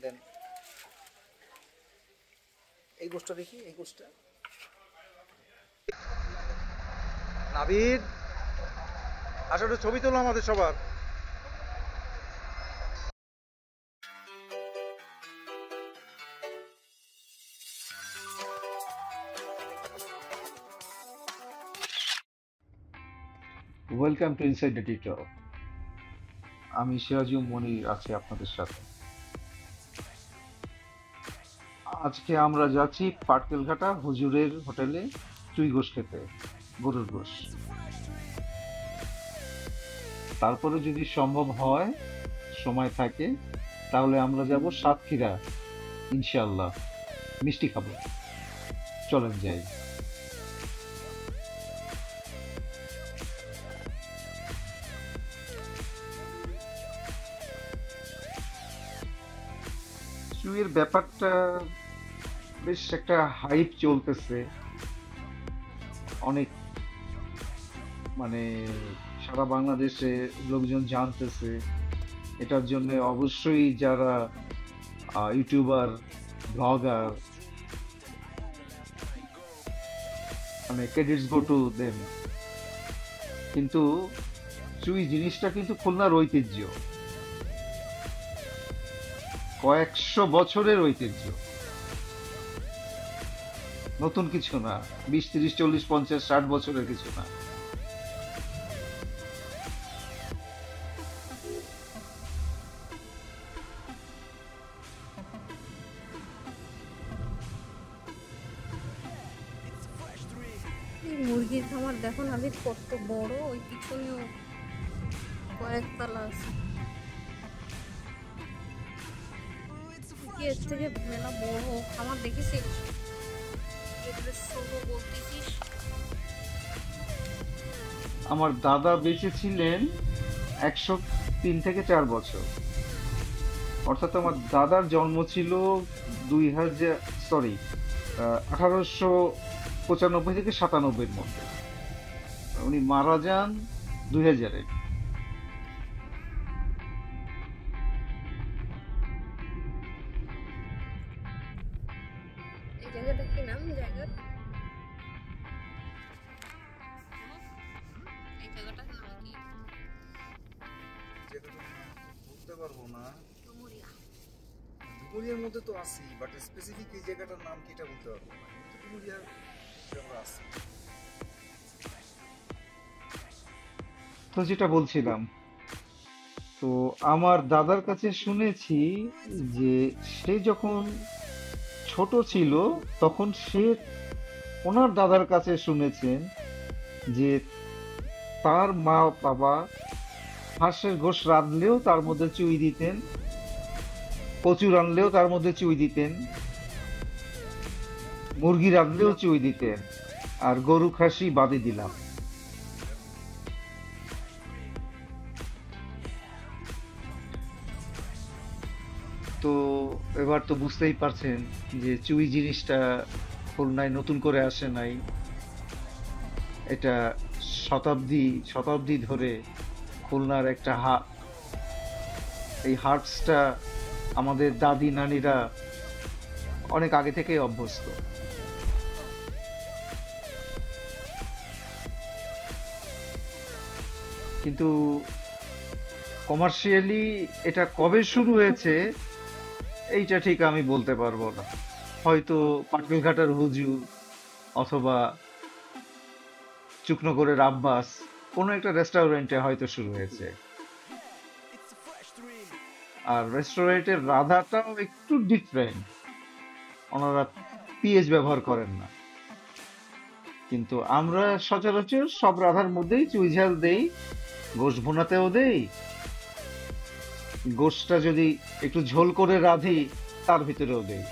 দেন এই গোষ্ঠটা দেখি, এই গোষ্ঠটা নাবিদ আসলে ছবি তোলো আমাদের সবার। Welcome to inside the TikTok. আমি সিরাজুম মনির আছি আপনাদের সাথে। আজকে আমরা যাচ্ছি পাটকেলঘাটা হুজুরের হোটেলে চুই গোশ খেতে, গরুর গোশ। তারপরে যদি সম্ভব হয়, সময় থাকে, তাহলে আমরা যাব সাতক্ষীরা, ইনশাআল্লাহ মিষ্টি খাবো। চলেন যাই। চুইয়ের ব্যাপারটা বেশ একটা হাইপ চলতেছে, অনেক মানে সারা বাংলাদেশে লোকজন জানতেছে। এটার জন্য অবশ্যই যারা ইউটিউবার, ব্লগার, মানে ক্রেডিটস গো টু দেম। কিন্তু চুই জিনিসটা কিন্তু খুলনার ঐতিহ্য, কয়েকশো বছরের ঐতিহ্য, নতুন কিছু না। 20, 30, 40, 50, 60 বছরের কিছু না। মুরগির খামার দেখো না কত বড়, ওই পিছনেও কয়েকতলা আছে। এর থেকে মেলা বড় খামার দেখেছিস? বলতেছিস আমার দাদা বেঁচে ছিলেন 103 থেকে 4 বছর, অর্থাৎ আমার দাদার জন্ম ছিল 1895 থেকে 97 মধ্যে। উনি মারা যান 2000-এ। এই জায়গাটা কি নাম জায়গার? এই জায়গাটার নাম কি? বলতে পারবো না। ডুমুরিয়া। ডুমুরিয়ার মধ্যে তো আছি, বাট স্পেসিফিক এই জায়গাটার নাম কি এটা বলতে পারবো না। কিন্তু ডুমুরিয়ার আমরা আছি। তো যেটা বলছিলাম, তো আমার দাদার কাছে শুনেছি যে সে যখন ছোট ছিল তখন সে ওনার দাদার কাছে শুনেছেন যে তার মা বাবা হাঁসের গোশ রাঁধলেও তার মধ্যে চুই দিতেন, কচু রাঁধলেও তার মধ্যে চুই দিতেন, মুরগি রাঁধলেও চুই দিতেন, আর গরু খাসি বাদে দিলাম। তো এবার তো বুঝতেই পারছেন যে চুই জিনিসটা খুলনায় নতুন করে আসে নাই। এটা শতাব্দী শতাব্দী ধরে খুলনার একটা এই হার্টসটা আমাদের দাদি নানিরা অনেক আগে থেকেই অভ্যস্ত। কিন্তু কমার্শিয়ালি এটা কবে শুরু হয়েছে এইটা ঠিক আমি বলতে পারবো না। হয়তো পাটকেলঘাটার হুজুর অথবা চুকনগরের আব্বাস কোনো একটা রেস্টুরেন্টে হয়তো শুরু হয়েছে। আর রেস্টুরেন্টের রাধাটাও একটু ডিফারেন্ট, ওনারা পিএইচ ব্যবহার করেন না। কিন্তু আমরা সচরাচর সব রাধার মধ্যেই চুই ঝাল দেই, গোশ ভুনাতেও দেই, গোশটা যদি একটু ঝোল করে রাঁধি তার ভিতরেও দেই।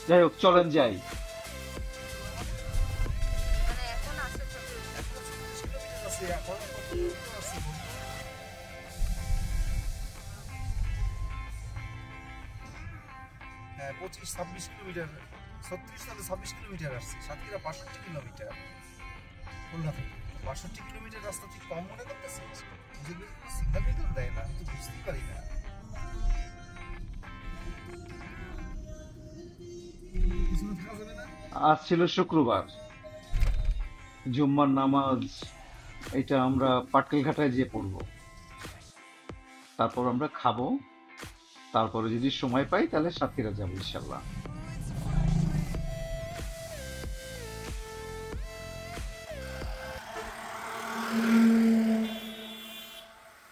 যাই হোক, চলেন যাই। মানে এখন আছে তো। আছে এখন আছে। 25-26 কিলোমিটার, 36 থেকে 26 কিলোমিটার আসছে। সাতক্ষীরা 62 কিলোমিটার খুলনা থেকে। 62 কিলোমিটার রাস্তা তুই কম মনে করতেছিস? যেগুলো সিগন্যাল কিন্তু দেয় না, আমি তো বুঝতেই পারি না। পিছনে থাকা যাবে না? আজ ছিল শুক্রবার, জুম্মার নামাজ, এটা আমরা পাটকেলঘাটায় যেয়ে পড়বো। তারপর আমরা খাবো, তারপরে যদি সময় পাই তাহলে সাতক্ষীরা যাবো ইনশাল্লাহ।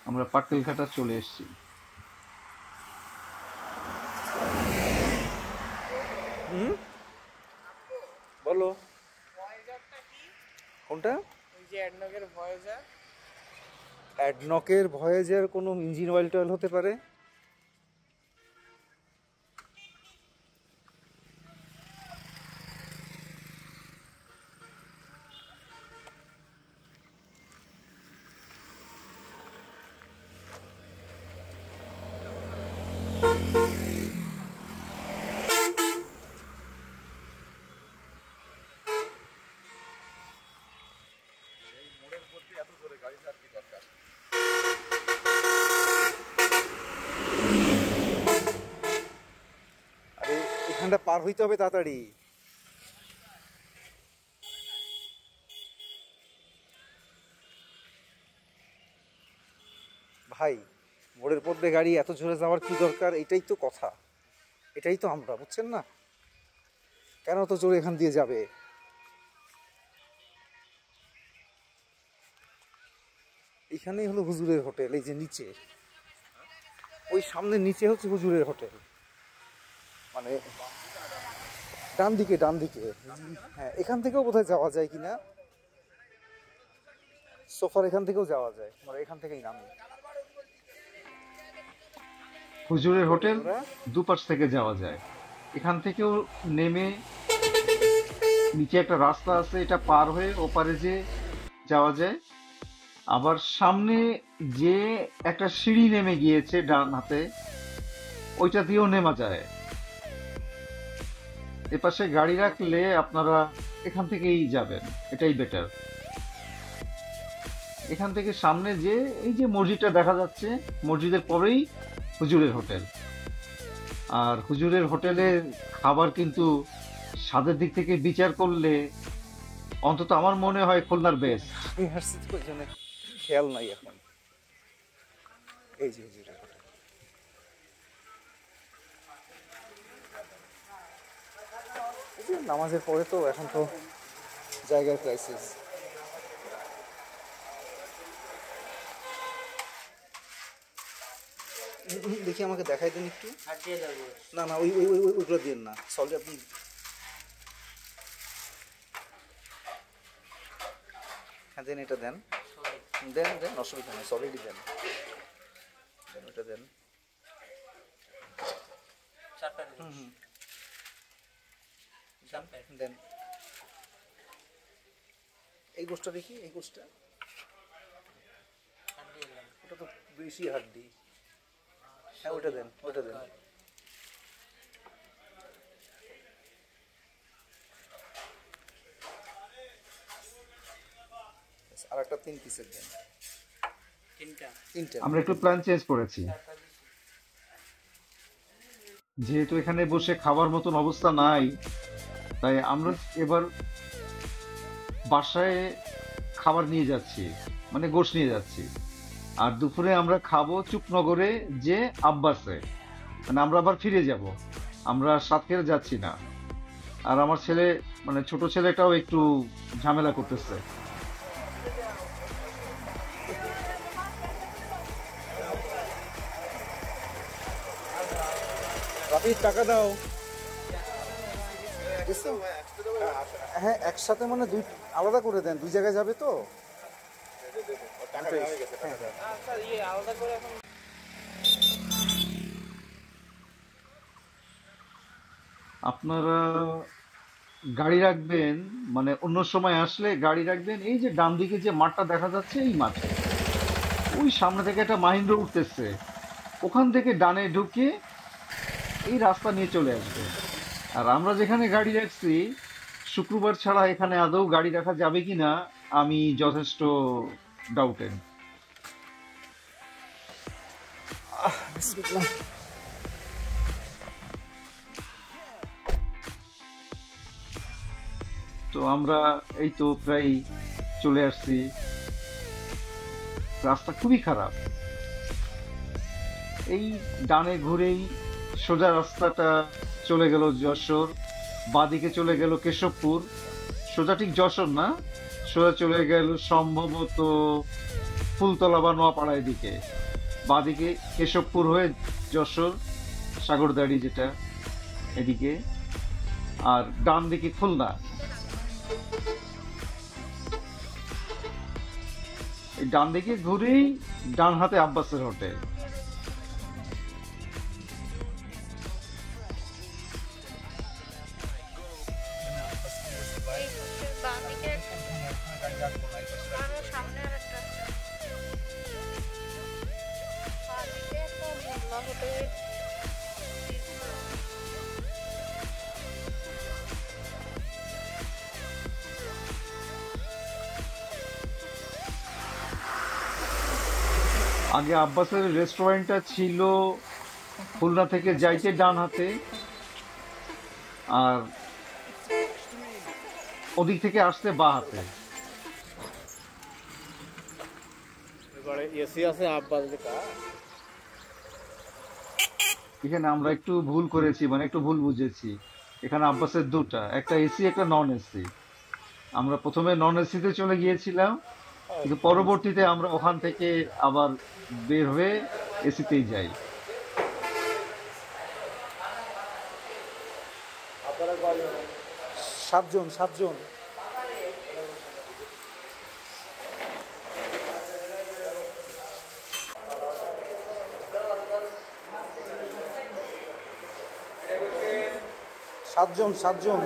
আমরা পাটকেলঘাটা চলে এসেছি। বলো কোনটা? ওই যে অ্যাডনকের ভয়েজার। অ্যাডনকের ভয়েজার কোনো ইঞ্জিন অয়েল টয়েল হতে পারে। আরে এখানটা পার হইতে হবে তাড়াতাড়ি। ভাই, মোড়ের পথে গাড়ি এত জোরে যাওয়ার কি দরকার? এটাই তো কথা, এটাই তো আমরা, বুঝছেন না? কেন তো জোরে এখান দিয়ে যাবে? এখানেই হলো হুজুরের হোটেল, এই যে নিচে, ওই সামনে নিচে হচ্ছে হুজুরের হোটেল, মানে ডান দিকে, ডান দিকে। হ্যাঁ, এখান থেকেও বোধহয় যাওয়া যায় কিনা, সোফার এখান থেকেও যাওয়া যায়, মানে এখান থেকেই নামি। হুজুরের হোটেল দুপাশ থেকে যাওয়া যায়, এখান থেকেও নেমে নিচে একটা রাস্তা আছে, এটা পার হয়ে ওপারে যে যাওয়া যায়। আবার সামনে যে একটা সিঁড়ি নেমে গিয়েছে ডান হাতে, ওইটা দিয়েও নেমা যায়। এপাশে গাড়ি রাখলে আপনারা এখান থেকেই যাবেন, এটাই বেটার। এখান থেকে সামনে যে এই যে মসজিদটা দেখা যাচ্ছে, মসজিদের পরেই হুজুরের হোটেল। আর হুজুরের হোটেলের খাবার কিন্তু স্বাদের দিক থেকে বিচার করলে অন্তত আমার মনে হয় খুলনার বেস্ট। খেয়াল নাই এখন। এই যে হুজুরের হোটেল, নামাজের পরে তো এখন তো জায়গার ক্রাইসিস। দেখি আমাকে দেখাই দেন একটু। না না, ওই ওই ওই ওইগুলো দিন না, সরি আপনি হ্যাঁ দেন, এটা দেন, দেন দেন, অসুবিধা নেই, সলিডই দেন, দেন ওটা দেন। দেন এই গোষ্ঠটা দেখি, এই গোষ্ঠটা, ওটা তো বেশি হাড্ডি। হ্যাঁ ওটা দেন, ওটা দেন। আর একটা 3 পিসের দেন। তিনটা। আমরা একটু প্ল্যান চেঞ্জ করেছি, যেহেতু এখানে বসে খাওয়ার মতন অবস্থা নাই, তাই আমরা এবার বাসায় খাবার নিয়ে যাচ্ছি, মানে গোশ নিয়ে যাচ্ছি। আর দুপুরে আমরা খাবো চুপনগরে যে আব্বাসে, মানে আমরা আবার ফিরে যাব, আমরা সাতক্ষীরা যাচ্ছি না। আর আমার ছেলে, মানে ছোট ছেলেটাও একটু ঝামেলা করতেছে। রাফি টাকা দাও। হ্যাঁ একসাথে, মানে দুই আলাদা করে দেন, দুই জায়গায় যাবে তো। আপনারা গাড়ি রাখবেন, মানে অন্য সময় আসলে গাড়ি রাখবেন এই যে ডান দিকে যে মাঠটা দেখা যাচ্ছে, এই মাঠে ওই সামনে থেকে একটা মাহিন্দ্র উঠতেছে, ওখান থেকে ডানে ঢুকে এই রাস্তা নিয়ে চলে আসবে। আর আমরা যেখানে গাড়ি রাখছি শুক্রবার ছাড়া এখানে আদৌ গাড়ি রাখা যাবে কিনা আমি যথেষ্ট ডাউটেড। বিসমিল্লাহ। তো আমরা এই তো প্রায় চলে আসছি। রাস্তা খুবই খারাপ। এই ডানে ঘুরেই সোজা রাস্তাটা চলে গেল যশোর, বাদিকে চলে গেল কেশবপুর, সোজা ঠিক যশোর না, সোজা চলে গেল সম্ভবত ফুলতলা বা নোয়াপাড়ার দিকে, বাদিকে কেশবপুর হয়ে যশোর সাগরদাড়ি যেটা এদিকে, আর ডান দিকে খুলনা। এই ডান দিকে ঘুরেই ডান হাতে আব্বাসের হোটেল। এই হচ্ছে বাঁ দিকে আরো সামনে আর একটা আছে। বাঁ দিকে একটা মোল্লা হোটেল। আগে আব্বাসের রেস্টুরেন্টটা ছিল খুলনা থেকে যাইতে ডান হাতে, আর ওদিক থেকে আসতে বাঁ হাতে। এবারে এসি আছে আব্বাস লেখা। এখানে আমরা একটু ভুল করেছি, মানে একটু ভুল বুঝেছি। এখানে আব্বাসের দুটা, একটা এসি একটা নন এসি। আমরা প্রথমে নন এসিতে চলে গিয়েছিলাম, কিন্তু পরবর্তীতে আমরা ওখান থেকে আবার বের হয়ে এসিতেই যাই। সাতজন সাতজন। সাতজন সাতজন।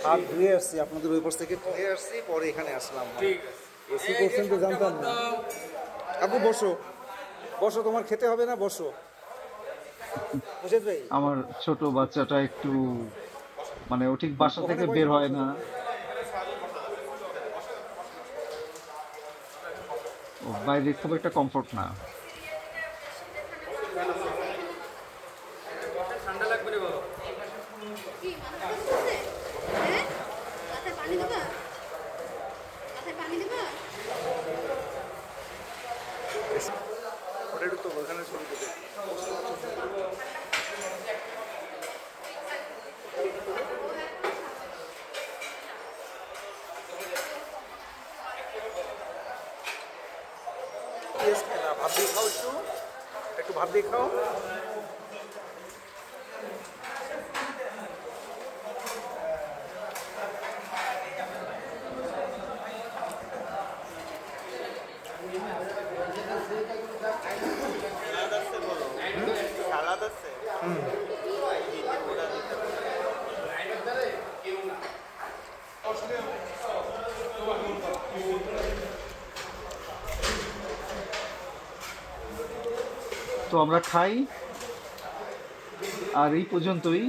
হাত ধুয়ে আসছি, আপনাদের ওই পাশ থেকে ধুয়ে আসছি, পরে এখানে আসলাম। এসি করছেন তো জানতাম না। আপু বসো বসো, তোমার খেতে হবে না, বসো। মুর্শিদ ভাই, আমার ছোট বাচ্চাটা একটু মানে ও ঠিক বাসা থেকে বের হয় না, ও বাইরে খুব একটা কমফোর্ট না। ওটা একটু তো ওখানে ছবি তুলে। ভাত দিয়ে খাও, একটু একটু ভাত দিয়ে খাও। তো আমরা খাই, আর এই পর্যন্তই।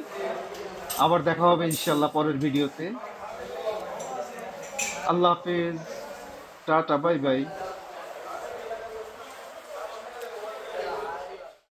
আবার দেখা হবে ইনশাল্লাহ পরের ভিডিওতে। আল্লাহ হাফেজ, টাটা, বাই বাই।